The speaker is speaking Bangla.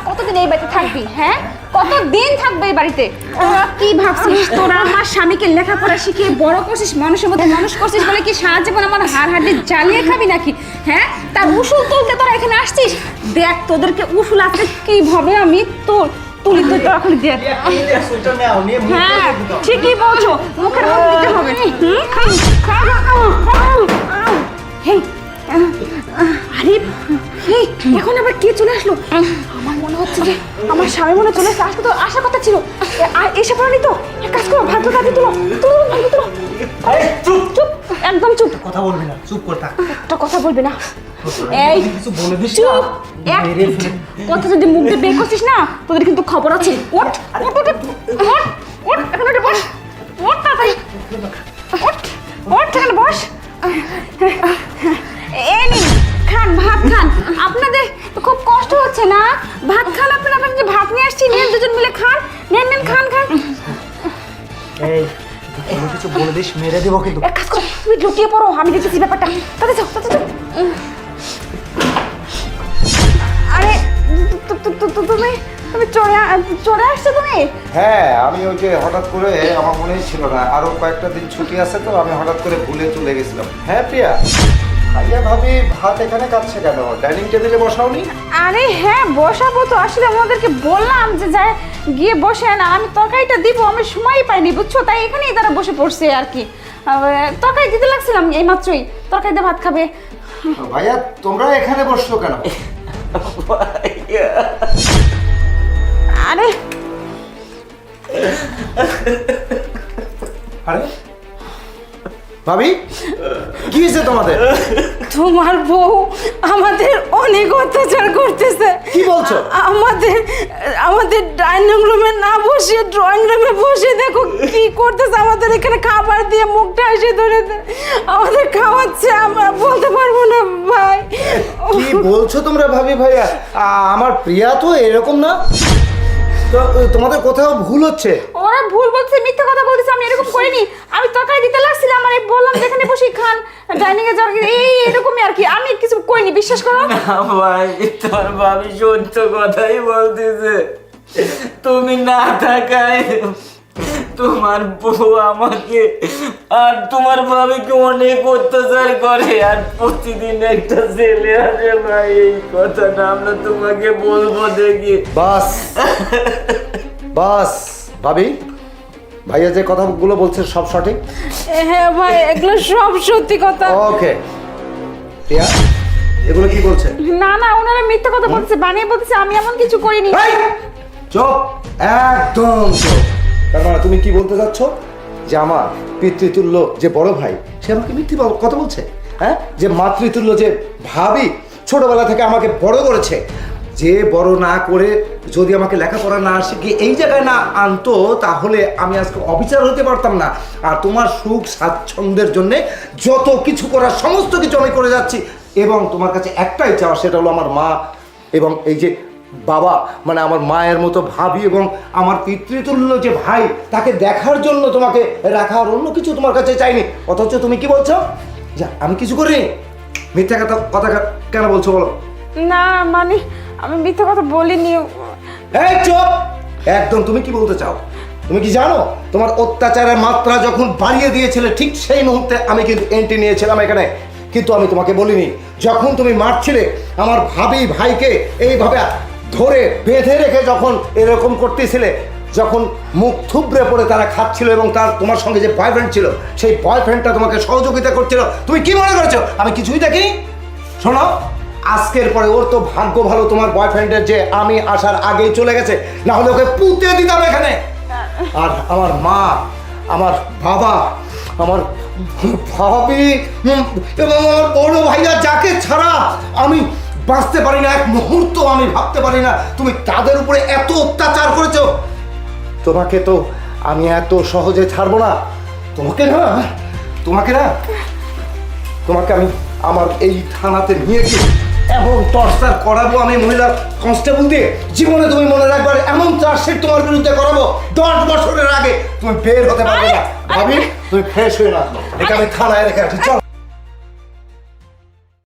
কতদিন এই বাড়িতে থাকবি? হ্যাঁ, কতদিন থাকবে এই বাড়িতে? তোরা কি ভাবছিস তোরা আমার স্বামীকে লেখাপড়া শিখিয়ে বড় করছিস, মানুষের মধ্যে মানুষ করছিস বলে কি সারা জীবন আমার হাড় হাড়ি জ্বালিয়ে খাবি নাকি? হ্যাঁ, তার উসুল তুলতে তোরা এখানে আসছিস? দেখ তোদেরকে উসুল আসতে কিভাবে আমি তোর তুলি তুই তোরা খালি দেখ। হ্যাঁ ঠিকই বলছো, মুখের মধ্যে দিতে হবে। আরে এখন আবার কে চলে আসলো? আমার মনে হচ্ছে যে আমার স্বামী মনে চলে আসছে, আসতে তো আসার কথা ছিল। আর এসে পড়েনি তো, এক কাজ করো, ভাত তাড়াতাড়ি তুলো তুলো ভাত তুলো। চুপ চুপ, একদম চুপ, কথা বলবি না, চুপ করে থাক, একটা কথা বলবি না। এই কিছু বলে দিস না, কথা যদি মুখ দিয়ে বের করছিস না তোদের কিন্তু খবর আছে। ওঠ ওঠ ওঠ ওঠ ওঠ, এখন ওঠে বস, ওঠ তাড়াতাড়ি ওঠ ওঠ, এখানে বস। এই নিন খান, ভাত খান। আপনাদের খুব কষ্ট হচ্ছে না? ভাত খান, আপনারা যে ভাত নিয়ে আসছি, নেন দুজন মিলে খান, নেন নেন খান খান। এই তুমি কিছু বলে দিস, মেরে দেবো কিন্তু। এক কাজ করো, তুমি লুটিয়ে পড়ো, আমি দেখতেছি ব্যাপারটা। তাতে যাও তাতে যাও। আরে তুমি তুমি চলে আসছো তুমি? হ্যাঁ, আমি ওই যে হঠাৎ করে আমার মনেই ছিল না, আরো কয়েকটা দিন ছুটি আছে তো আমি হঠাৎ করে ভুলে চলে গেছিলাম। হ্যাঁ প্রিয়া, ভাইয়া ভাবি ভাত এখানে কাটছে কেন? ডাইনিং টেবিলে বসাওনি? আরে হ্যাঁ বসাবো তো, আসলে ওনাদেরকে বললাম যে যায় গিয়ে বসে না, আমি তরকারিটা দিব, আমি সময়ই পাইনি বুঝছো, তাই এখানেই তারা বসে পড়ছে আর কি। তরকারি দিতে লাগছিলাম এই মাত্রই, তরকারি দিয়ে ভাত খাবে। ভাইয়া তোমরা এখানে বসছো কেন? আরে আরে ভাবি কি হয়েছে তোমাদের? তোমার বউ আমাদের অনেক অত্যাচার করতেছে। কি বলছো? আমাদের ডাইনিং রুমে না বসে ড্রয়িং রুমে বসে দেখো কি করতেছে। আমাদের এখানে খাবার দিয়ে মুখটা এসে ধরে আমাদের খাওয়াচ্ছে, আমরা বলতে পারবো না ভাই। কি বলছো তোমরা ভাবি ভাইয়া? আমার প্রিয়া তো এরকম না, তো তোমাদের কোথাও ভুল হচ্ছে। ওরা ভুল বলছে, মিথ্যা কথা বলতেছে, আমি এরকম করিনি। আমি তরকারি দিতে লাগছিলাম, আমি বললাম যেখানে বসে খান, ডাইনিং এ যাওয়ার এই এরকমই আর কি, আমি কিছু করিনি, বিশ্বাস করো। না ভাই, তোর ভাবি সত্য কথাই বলতেছে। তুমি না থাকায় তোমার বউ আমাকে আর তোমার ভাবিকে অনেক অত্যাচার করে, আর প্রতিদিন একটা ছেলে আসে ভাই। এই কথাটা আমরা তোমাকে বলবো দেখি। বাস বাস ভাবি, ভাইয়া যে কথাগুলো বলছে সব সঠিক? হ্যাঁ ভাই, এগুলো সব সত্যি কথা। ওকে প্রিয়া, এগুলো কি বলছে? না না, ওনারা মিথ্যা কথা বলছে, বানিয়ে বলছে, আমি এমন কিছু করিনি। চুপ, একদম চুপ। তার মানে তুমি কি বলতে চাচ্ছ যে আমার পিতৃতুল্য যে বড় ভাই সে আমাকে মিথ্যে কথা বলছে? হ্যাঁ, যে মাতৃতুল্য যে ভাবি ছোটবেলা থেকে আমাকে বড় করেছে, যে বড় না করে যদি আমাকে লেখাপড়া না শিখিয়ে এই জায়গায় না আনতো তাহলে আমি আজকে অবিচার হতে পারতাম না। আর তোমার সুখ স্বাচ্ছন্দ্যের জন্যে যত কিছু করার সমস্ত কিছু আমি করে যাচ্ছি, এবং তোমার কাছে একটাই চাওয়া, সেটা হলো আমার মা এবং এই যে বাবা, মানে আমার মায়ের মতো ভাবি এবং আমার পিতৃতুল্য যে ভাই, তাকে দেখার জন্য তোমাকে রাখা, আর অন্য কিছু তোমার কাছে চাইনি। অথচ তুমি কি বলছো? যা, আমি কিছু করিনি। মিথ্যা কথা কেন বলছো বলো? না মানে আমি মিথ্যা কথা বলিনি। এই চুপ, একদম। তুমি কি বলতে চাও? তুমি কি জানো তোমার অত্যাচারের মাত্রা যখন বাড়িয়ে দিয়েছিলে ঠিক সেই মুহূর্তে আমি কিন্তু এন্ট্রি নিয়েছিলাম এখানে, কিন্তু আমি তোমাকে বলিনি। যখন তুমি মারছিলে আমার ভাবি ভাইকে এইভাবে ধরে বেঁধে রেখে, যখন এরকম করতেছিলে, যখন মুখ থুবড়ে পড়ে তারা খাচ্ছিল এবং তার তোমার সঙ্গে যে বয়ফ্রেন্ড ছিল সেই বয়ফ্রেন্ডটা তোমাকে সহযোগিতা করছিল, তুমি কি মনে করছো আমি কিছুই দেখিনি? শোনো, আজকের পরে ওর তো ভাগ্য ভালো তোমার বয়ফ্রেন্ডের যে আমি আসার আগেই চলে গেছে, না হলে ওকে পুঁতে দিতাম এখানে। আর আমার মা, আমার বাবা, আমার ভাবি এবং আমার বড় ভাইয়া, যাকে ছাড়া আমি বাঁচতে পারি না, এক মুহূর্ত আমি ভাবতে পারি না, তুমি তাদের উপরে এত অত্যাচার করেছো। তোমাকে তো আমি এত সহজে ছাড়বো না। তোমাকে না তোমাকে আমি আমার এই থানাতে নিয়ে গিয়ে এমন টর্চার করাবো আমি মহিলা কনস্টেবল দিয়ে, জীবনে তুমি মনে রাখবে এমন চার্জশিট তোমার বিরুদ্ধে করাবো 10 বছরের আগে তুমি বের হতে পারবে না। ভাবি তুমি ফ্রেশ হয়ে না, একে আমি থানায় রেখে আসি, চল।